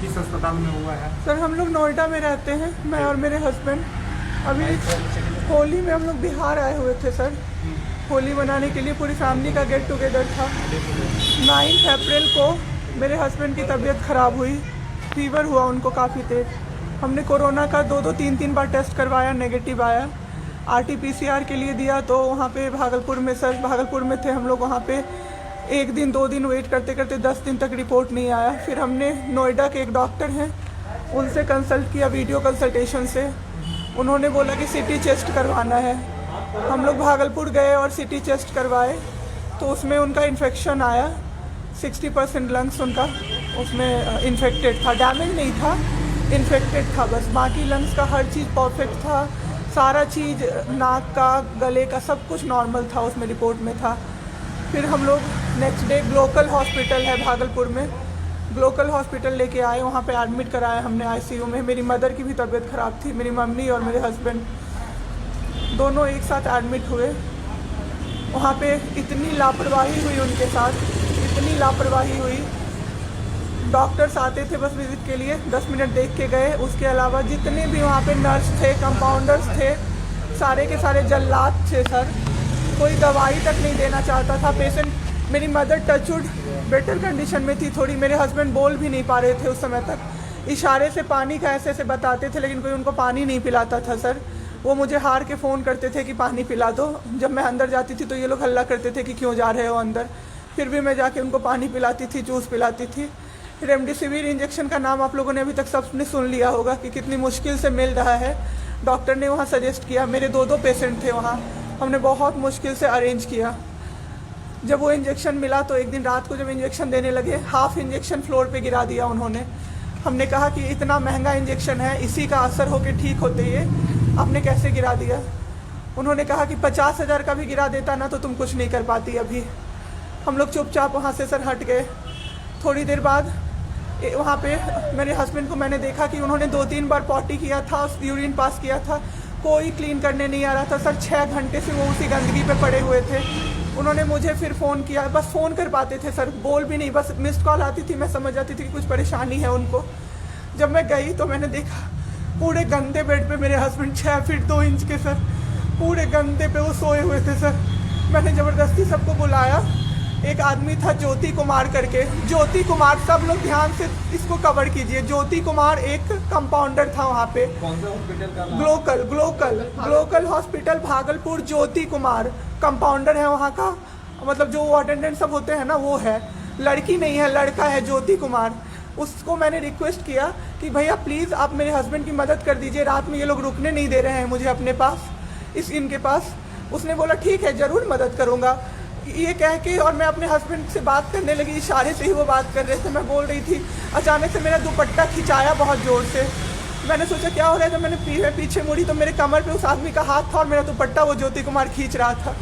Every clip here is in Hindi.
किस अस्पताल में हुआ है? सर हम लोग नोएडा में रहते हैं, मैं और मेरे हस्बैंड। अभी होली में हम लोग बिहार आए हुए थे सर, होली मनाने के लिए पूरी फैमिली का गेट टुगेदर था। 9 अप्रैल को मेरे हस्बैंड की तबीयत ख़राब हुई, फीवर हुआ उनको काफ़ी तेज़। हमने कोरोना का 2-2 3-3 बार टेस्ट करवाया, नेगेटिव आया। RT-PCR के लिए दिया तो वहाँ पे भागलपुर में, सर भागलपुर में थे हम लोग, वहाँ पे 1 दिन 2 दिन वेट करते करते 10 दिन तक रिपोर्ट नहीं आया। फिर हमने नोएडा के एक डॉक्टर हैं उनसे कंसल्ट किया, वीडियो कंसल्टेशन से। उन्होंने बोला कि CT चेस्ट करवाना है। हम लोग भागलपुर गए और CT चेस्ट करवाए तो उसमें उनका इन्फेक्शन आया। 60% लंग्स उनका उसमें इन्फेक्टेड था, डैमेज नहीं था, इन्फेक्टेड था बस। बाकी लंग्स का हर चीज़ परफेक्ट था, सारा चीज़ नाक का, गले का सब कुछ नॉर्मल था, उसमें रिपोर्ट में था। फिर हम लोग नेक्स्ट डे ग्लोकल हॉस्पिटल है भागलपुर में, ग्लोकल हॉस्पिटल लेके आए, वहाँ पे एडमिट कराया हमने ICU में। मेरी मदर की भी तबीयत ख़राब थी, मेरी मम्मी और मेरे हस्बैंड दोनों एक साथ एडमिट हुए। वहाँ पे इतनी लापरवाही हुई उनके साथ, इतनी लापरवाही हुई। डॉक्टर्स आते थे बस विज़िट के लिए, 10 मिनट देख के गए। उसके अलावा जितने भी वहाँ पे नर्स थे, कंपाउंडर्स थे, सारे के सारे जल्लाद थे सर। कोई दवाई तक नहीं देना चाहता था पेशेंट। मेरी मदर टचवुड बेटर कंडीशन में थी थोड़ी, मेरे हस्बैंड बोल भी नहीं पा रहे थे उस समय तक। इशारे से पानी का ऐसे ऐसे बताते थे, लेकिन कोई उनको पानी नहीं पिलाता था सर। वो मुझे हार के फ़ोन करते थे कि पानी पिला दो। जब मैं अंदर जाती थी तो ये लोग हल्ला करते थे कि क्यों जा रहे हो अंदर। फिर भी मैं जाके उनको पानी पिलाती थी, जूस पिलाती थी। रेमडेसिविर इंजेक्शन का नाम आप लोगों ने अभी तक सबने सुन लिया होगा कि कितनी मुश्किल से मिल रहा है। डॉक्टर ने वहाँ सजेस्ट किया, मेरे 2 पेशेंट थे वहाँ, हमने बहुत मुश्किल से अरेंज किया। जब वो इंजेक्शन मिला तो एक दिन रात को जब इंजेक्शन देने लगे, हाफ इंजेक्शन फ्लोर पे गिरा दिया उन्होंने। हमने कहा कि इतना महंगा इंजेक्शन है, इसी का असर होके ठीक होते ये आपने कैसे गिरा दिया। उन्होंने कहा कि 50,000 का भी गिरा देता ना तो तुम कुछ नहीं कर पाती अभी। हम लोग चुपचाप वहाँ से सर हट गए। थोड़ी देर बाद वहाँ पे मेरे हस्बैंड को मैंने देखा कि उन्होंने 2-3 बार पॉटी किया था, यूरिन पास किया था, कोई क्लीन करने नहीं आ रहा था सर। 6 घंटे से वो उसी गंदगी पे पड़े हुए थे। उन्होंने मुझे फिर फ़ोन किया, बस फ़ोन कर पाते थे सर, बोल भी नहीं, बस मिस्ड कॉल आती थी, मैं समझ जाती थी कि कुछ परेशानी है उनको। जब मैं गई तो मैंने देखा पूरे गंदे बेड पे मेरे हस्बैंड 6 फीट 2 इंच के सर, पूरे गंदे पे वो सोए हुए थे सर। मैंने ज़बरदस्ती सबको बुलाया। एक आदमी था ज्योति कुमार करके, ज्योति कुमार, सब लोग ध्यान से इसको कवर कीजिए। ज्योति कुमार एक कंपाउंडर था वहाँ पे। कौन सा हॉस्पिटल का? Glocal hospital Bhagalpur. Jyoti Kumar compounder है वहाँ का, मतलब जो अटेंडेंट सब होते हैं ना वो है, लड़की नहीं है, लड़का है ज्योति कुमार। उसको मैंने रिक्वेस्ट किया कि भैया प्लीज़ आप मेरे हस्बैंड की मदद कर दीजिए, रात में ये लोग रुकने नहीं दे रहे हैं मुझे अपने पास, इनके पास। उसने बोला ठीक है ज़रूर मदद करूँगा, ये कह के, और मैं अपने हस्बैंड से बात करने लगी, इशारे से ही वो बात कर रहे थे, मैं बोल रही थी। अचानक से मेरा दुपट्टा खिंचाया बहुत ज़ोर से। मैंने सोचा क्या हो रहा है, जब मैंने पीछे मुड़ी तो मेरे कमर पे उस आदमी का हाथ था और मेरा दुपट्टा वो ज्योति कुमार खींच रहा था।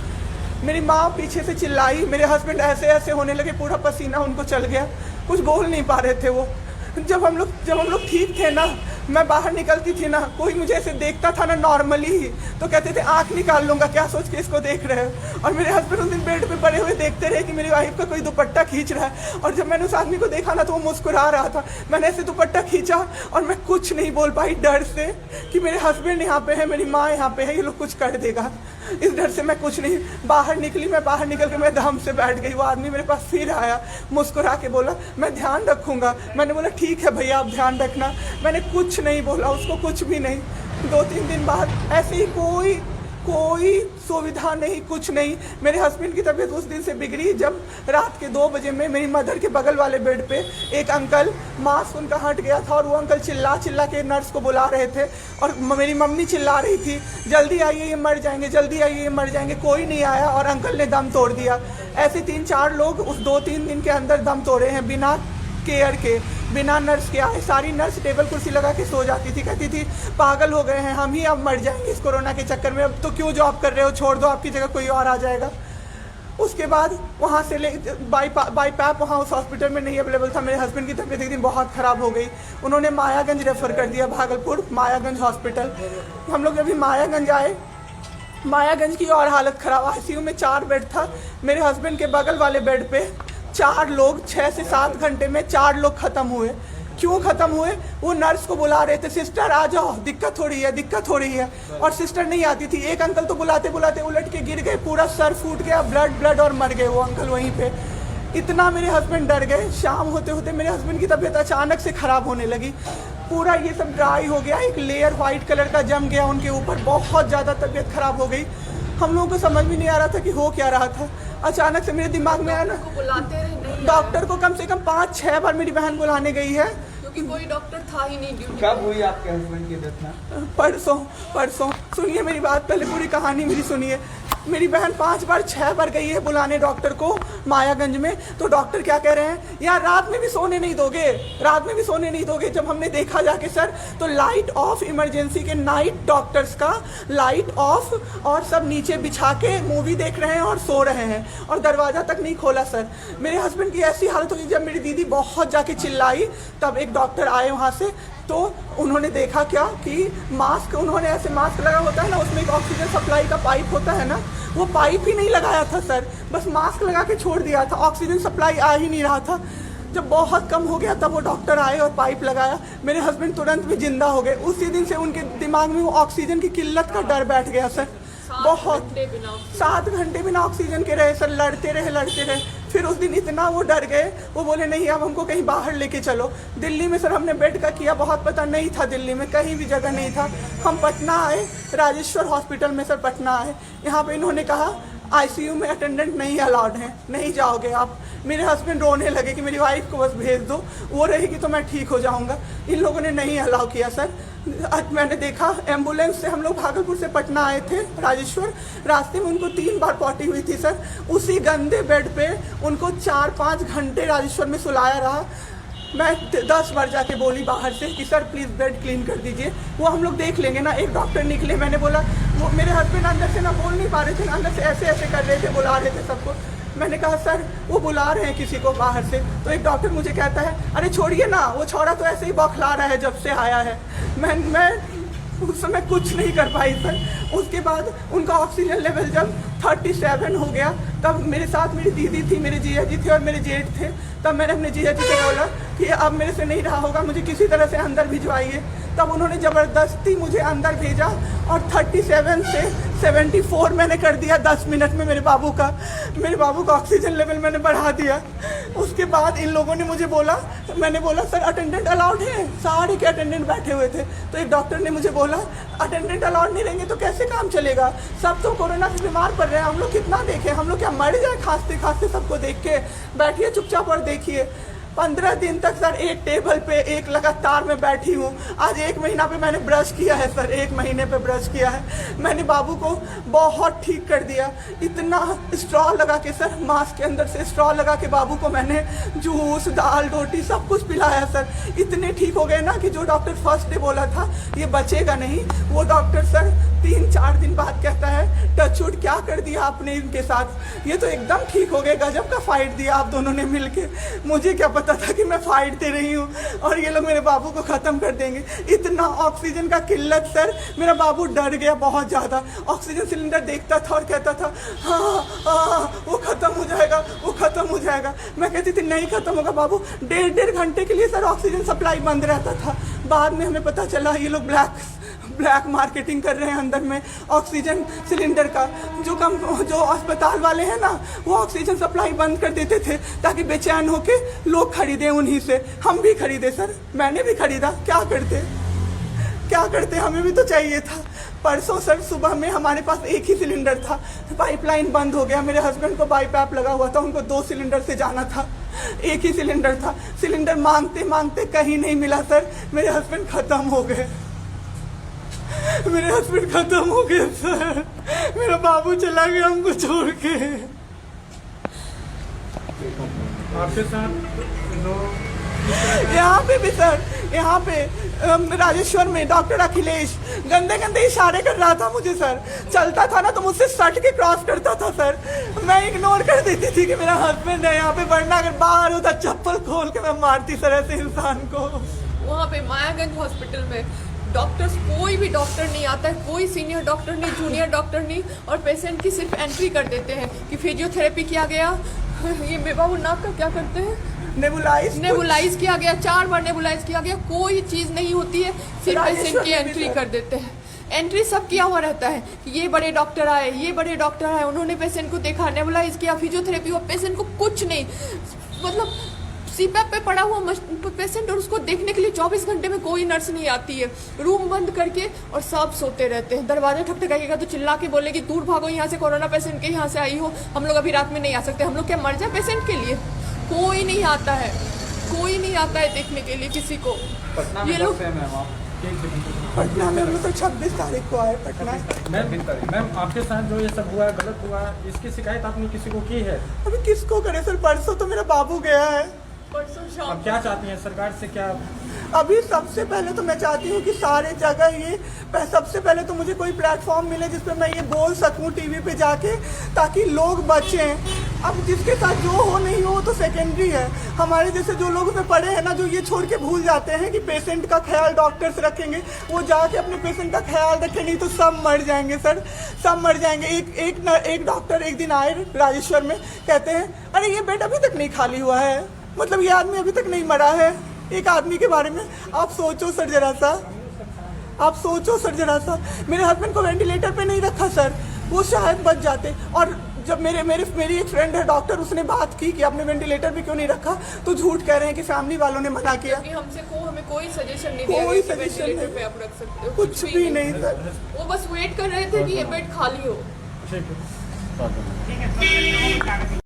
मेरी माँ पीछे से चिल्लाई, मेरे हस्बैंड ऐसे ऐसे होने लगे, पूरा पसीना उनको चल गया, कुछ बोल नहीं पा रहे थे वो। जब हम लोग ठीक थे ना, मैं बाहर निकलती थी ना, कोई मुझे ऐसे देखता था ना नॉर्मली ही तो कहते थे आंख निकाल लूँगा, क्या सोच के इसको देख रहे हो। और मेरे हस्बैंड उस दिन बेड पे पड़े हुए देखते रहे कि मेरी वाइफ का कोई दुपट्टा खींच रहा है। और जब मैंने उस आदमी को देखा ना तो वो मुस्कुरा रहा था। मैंने ऐसे दुपट्टा खींचा और मैं कुछ नहीं बोल पाई डर से कि मेरे हस्बैंड यहाँ पे है, मेरी माँ यहाँ पे है, ये लोग कुछ कर देगा, इस डर से मैं कुछ नहीं बाहर निकली। मैं बाहर निकल के मैं दम से बैठ गई। वो आदमी मेरे पास फिर आया, मुस्कुरा के बोला मैं ध्यान रखूँगा। मैंने बोला ठीक है भैया आप ध्यान रखना। मैंने कुछ नहीं बोला उसको, कुछ भी नहीं। 2-3 दिन बाद ऐसे ही कोई सुविधा नहीं, कुछ नहीं। मेरे हस्बैंड की तबीयत उस दिन से बिगड़ी जब रात के 2 बजे में मेरी मदर के बगल वाले बेड पे एक अंकल, मास्क उनका हट गया था और वो अंकल चिल्ला के नर्स को बुला रहे थे और मेरी मम्मी चिल्ला रही थी जल्दी आइए ये मर जाएंगे, जल्दी आइए ये मर जाएंगे। कोई नहीं आया और अंकल ने दम तोड़ दिया। ऐसे 3-4 लोग उस 2-3 दिन के अंदर दम तोड़े हैं बिना केयर के, बिना नर्स के आए। सारी नर्स टेबल कुर्सी लगा के सो जाती थी, कहती थी पागल हो गए हैं हम ही, अब मर जाएंगे इस कोरोना के चक्कर में, अब तो क्यों जॉब कर रहे हो, छोड़ दो, आपकी जगह कोई और आ जाएगा। उसके बाद वहाँ से बाई पैप वहाँ उस हॉस्पिटल में नहीं अवेलेबल था। मेरे हस्बैंड की तबीयत एक दिन बहुत ख़राब हो गई, उन्होंने मायागंज रेफ़र कर दिया, भागलपुर मायागंज हॉस्पिटल। हम लोग अभी मायागंज आए, मायागंज की और हालत ख़राब। ICU में 4 बेड था, मेरे हस्बैंड के बगल वाले बेड पे 4 लोग 6 से 7 घंटे में 4 लोग ख़त्म हुए। क्यों ख़त्म हुए? वो नर्स को बुला रहे थे, सिस्टर आ जाओ, दिक्कत हो रही है, दिक्कत हो रही है, और सिस्टर नहीं आती थी। एक अंकल तो बुलाते बुलाते उलट के गिर गए, पूरा सर फूट गया, ब्लड ब्लड, और मर गए वो अंकल वहीं पे। इतना मेरे हस्बैंड डर गए। शाम होते होते मेरे हस्बैंड की तबीयत अचानक से ख़राब होने लगी, पूरा ये सब ड्राई हो गया, एक लेयर वाइट कलर का जम गया उनके ऊपर, बहुत ज़्यादा तबीयत ख़राब हो गई। हम लोगों को समझ भी नहीं आ रहा था कि हो क्या रहा था। अचानक से मेरे दिमाग में आया ना, डॉक्टर को कम से कम 5-6 बार मेरी बहन बुलाने गई है, क्योंकि कोई डॉक्टर था ही नहीं ड्यूटी। कब हुई आपके हस्बैंड की डेथ ना? परसों। सुनिए मेरी बात, पहले पूरी कहानी मेरी सुनिए। मेरी बहन 5 बार 6 बार गई है बुलाने डॉक्टर को मायागंज में, तो डॉक्टर क्या कह रहे हैं, यार रात में भी सोने नहीं दोगे, रात में भी सोने नहीं दोगे। जब हमने देखा जाके सर, तो लाइट ऑफ, इमरजेंसी के नाइट डॉक्टर्स का लाइट ऑफ, और सब नीचे बिछा के मूवी देख रहे हैं और सो रहे हैं, और दरवाज़ा तक नहीं खोला सर। मेरे हस्बैंड की ऐसी हालत हुई, जब मेरी दीदी बहुत जाके चिल्लाई, तब एक डॉक्टर आए वहाँ से, तो उन्होंने देखा क्या कि मास्क, उन्होंने ऐसे मास्क लगा होता है ना, उसमें एक ऑक्सीजन सप्लाई का पाइप होता है ना, वो पाइप ही नहीं लगाया था सर, बस मास्क लगा के छोड़ दिया था, ऑक्सीजन सप्लाई आ ही नहीं रहा था। जब बहुत कम हो गया तब वो डॉक्टर आए और पाइप लगाया, मेरे हस्बैंड तुरंत भी जिंदा हो गए। उसी दिन से उनके दिमाग में वो ऑक्सीजन की किल्लत का डर बैठ गया सर। बहुत 7 घंटे बिना ऑक्सीजन के रहे सर, लड़ते रहे। फिर उस दिन इतना वो डर गए, वो बोले नहीं अब हमको कहीं बाहर लेके चलो। दिल्ली में सर हमने बेड का किया, बहुत पता नहीं था, दिल्ली में कहीं भी जगह नहीं था। हम पटना आए, राजेश्वर हॉस्पिटल में सर पटना आए। यहाँ पे इन्होंने कहा आईसीयू में अटेंडेंट नहीं अलाउड है, नहीं जाओगे आप। मेरे हस्बैंड रोने लगे कि मेरी वाइफ को बस भेज दो, वो रहेगी तो मैं ठीक हो जाऊंगा। इन लोगों ने नहीं अलाउ किया सर। आज मैंने देखा, एम्बुलेंस से हम लोग भागलपुर से पटना आए थे राजेश्वर, रास्ते में उनको 3 बार पॉटी हुई थी सर। उसी गंदे बेड पे उनको 4-5 घंटे राजेश्वर में सुलाया रहा। मैं 10 बार जाके बोली बाहर से कि सर प्लीज़ बेड क्लीन कर दीजिए, वो हम लोग देख लेंगे ना। एक डॉक्टर निकले, मैंने बोला, वो मेरे हस्बैंड अंदर से ना बोल नहीं पा रहे थे, अंदर से ऐसे ऐसे कर रहे थे, बुला रहे थे सबको। मैंने कहा सर वो बुला रहे हैं किसी को बाहर से, तो एक डॉक्टर मुझे कहता है अरे छोड़िए ना, वो छोरा तो ऐसे ही बौखला रहा है जब से आया है। मैं उस समय कुछ नहीं कर पाई सर। उसके बाद उनका ऑक्सीजन लेवल जब 37 हो गया, तब मेरे साथ मेरी दीदी थी, मेरे जीजा जी थे और मेरे जेठ थे। तब मैंने अपने जीजा जी से बोला कि अब मेरे से नहीं रहा होगा, मुझे किसी तरह से अंदर भिजवाइए। तब उन्होंने ज़बरदस्ती मुझे अंदर भेजा और 37 से 74 मैंने कर दिया 10 मिनट में। मेरे बाबू का ऑक्सीजन लेवल मैंने बढ़ा दिया। उसके बाद इन लोगों ने मुझे बोला, मैंने बोला सर अटेंडेंट अलाउड है, सारे के अटेंडेंट बैठे हुए थे। तो एक डॉक्टर ने मुझे बोला अटेंडेंट अलाउड नहीं रहेंगे तो कैसे काम चलेगा, सब तो कोरोना से बीमार पड़ रहे हैं, हम लोग कितना देखें, हम लोग क्या मर जाए खांसते खांसते सबको देख के, बैठिए चुपचाप और देखिए। 15 दिन तक सर एक टेबल पे एक लगातार मैं बैठी हूँ। आज 1 महीना पे मैंने ब्रश किया है सर, 1 महीने पे ब्रश किया है मैंने। बाबू को बहुत ठीक कर दिया, इतना स्ट्रॉ लगा के सर, मास्क के अंदर से स्ट्रॉ लगा के बाबू को मैंने जूस, दाल, रोटी सब कुछ पिलाया सर। इतने ठीक हो गए ना कि जो डॉक्टर फर्स्ट डे बोला था ये बचेगा नहीं, वो डॉक्टर सर 3-4 दिन बाद कहता है टचवुड क्या कर दिया आपने इनके साथ, ये तो एकदम ठीक हो गए, गजब का फाइट दिया आप दोनों ने मिलके। मुझे क्या पता था कि मैं फाइट दे रही हूँ और ये लोग मेरे बाबू को ख़त्म कर देंगे। इतना ऑक्सीजन का किल्लत सर, मेरा बाबू डर गया बहुत ज़्यादा। ऑक्सीजन सिलेंडर देखता था और कहता था हाँ वो ख़त्म हो जाएगा, वो ख़त्म हो जाएगा। मैं कहती थी नहीं ख़त्म होगा बाबू। 1.5 घंटे के लिए सर ऑक्सीजन सप्लाई बंद रहता था। बाद में हमें पता चला ये लोग ब्लैक मार्केटिंग कर रहे हैं अंदर में ऑक्सीजन सिलेंडर का। जो अस्पताल वाले हैं ना, वो ऑक्सीजन सप्लाई बंद कर देते थे ताकि बेचैन होके लोग खरीदें उन्हीं से। हम भी खरीदे सर, मैंने भी खरीदा, क्या करते हमें भी तो चाहिए था। परसों सर सुबह में हमारे पास एक ही सिलेंडर था, पाइपलाइन बंद हो गया। मेरे हस्बैंड को बाईपैप लगा हुआ था, उनको 2 सिलेंडर से जाना था, एक ही सिलेंडर था। सिलेंडर मांगते मांगते कहीं नहीं मिला सर, मेरे हस्बैंड ख़त्म हो गए। सर, मेरा बाबू चला गया हमको छोड़ के। आपके साथ यहाँ पे भी सर, यहाँ पे राजेश्वर में डॉक्टर अखिलेश गंदे इशारे कर रहा था मुझे सर। चलता था ना तो मुझसे सट के क्रॉस करता था सर। मैं इग्नोर कर देती थी कि मेरा हस्बैंड है यहाँ पे, वरना अगर बाहर होता चप्पल खोल के मैं मारती सर ऐसे इंसान को। वहाँ पे मायागंज हॉस्पिटल में डॉक्टर्स, कोई भी डॉक्टर नहीं आता है, कोई सीनियर डॉक्टर नहीं, जूनियर डॉक्टर नहीं, और पेशेंट की सिर्फ एंट्री कर देते हैं कि फिजियोथेरेपी किया गया। ये मेरे बाबू नाक का क्या करते हैं, नेबुलाइज किया गया, 4 बार नेबुलाइज किया गया, कोई चीज़ नहीं होती है, सिर्फ पेशेंट की एंट्री कर देते हैं। एंट्री सब किया हुआ रहता है कि ये बड़े डॉक्टर आए, ये बड़े डॉक्टर आए, उन्होंने पेशेंट को देखा, नेबुलाइज किया, फिजियोथेरेपी हुआ, पेशेंट को कुछ नहीं, मतलब सीपैप पे पड़ा हुआ पेशेंट, और उसको देखने के लिए 24 घंटे में कोई नर्स नहीं आती है, रूम बंद करके, और सब सोते रहते हैं। दरवाजा ठकठकाइएगा तो चिल्ला के बोलेगी दूर भागो यहाँ से, कोरोना पेशेंट के यहाँ से आई हो, हम लोग अभी रात में नहीं आ सकते। हम लोग क्या मर जाए पेशेंट के लिए? कोई नहीं आता है, कोई नहीं आता है देखने के लिए किसी को। पटना में ये लोग पटना में हम लोग तो 26 तारीख को आए पटना। मैम आपके साथ जो ये सब हुआ है, गलत हुआ है, इसकी शिकायत आपने किसी को की है? अभी किसको करे सर? परसों तो मेरा बाबू गया है। परसों शाम अब क्या चाहती हैं सरकार से? क्या अभी सबसे पहले तो मैं चाहती हूँ कि सारे जगह ये सबसे पहले तो मुझे कोई प्लेटफॉर्म मिले जिस पर मैं ये बोल सकूँ टीवी पे जाके, ताकि लोग बचें। अब जिसके साथ जो हो नहीं हो तो सेकेंडरी है। हमारे जैसे जो लोग उसमें पड़े हैं ना, जो ये छोड़ के भूल जाते हैं कि पेशेंट का ख्याल डॉक्टर्स रखेंगे, वो जाके अपने पेशेंट का ख्याल रखें, नहीं तो सब मर जाएंगे सर, सब मर जाएंगे। एक डॉक्टर एक दिन आए राजेश्वर में, कहते हैं अरे ये बेड अभी तक नहीं खाली हुआ है, मतलब ये आदमी अभी तक नहीं मरा है। एक आदमी के बारे में आप सोचो सर जरा सा, आप सोचो सर जरा सा। मेरे हस्बैंड को वेंटिलेटर पे नहीं रखा सर, वो शायद बच जाते। और जब मेरी एक फ्रेंड है डॉक्टर, उसने बात की कि आपने वेंटिलेटर पे क्यों नहीं रखा, तो झूठ कह रहे हैं कि फैमिली वालों ने मना किया। हमें कोई सजेशन नहीं दिया कोई गया कि सजेशन वेंटिलेटर नहीं, पे आप रख सकते हो, कुछ भी नहीं सर। वो बस वेट कर रहे थे कि ये बेड खाली हो। ठीक है।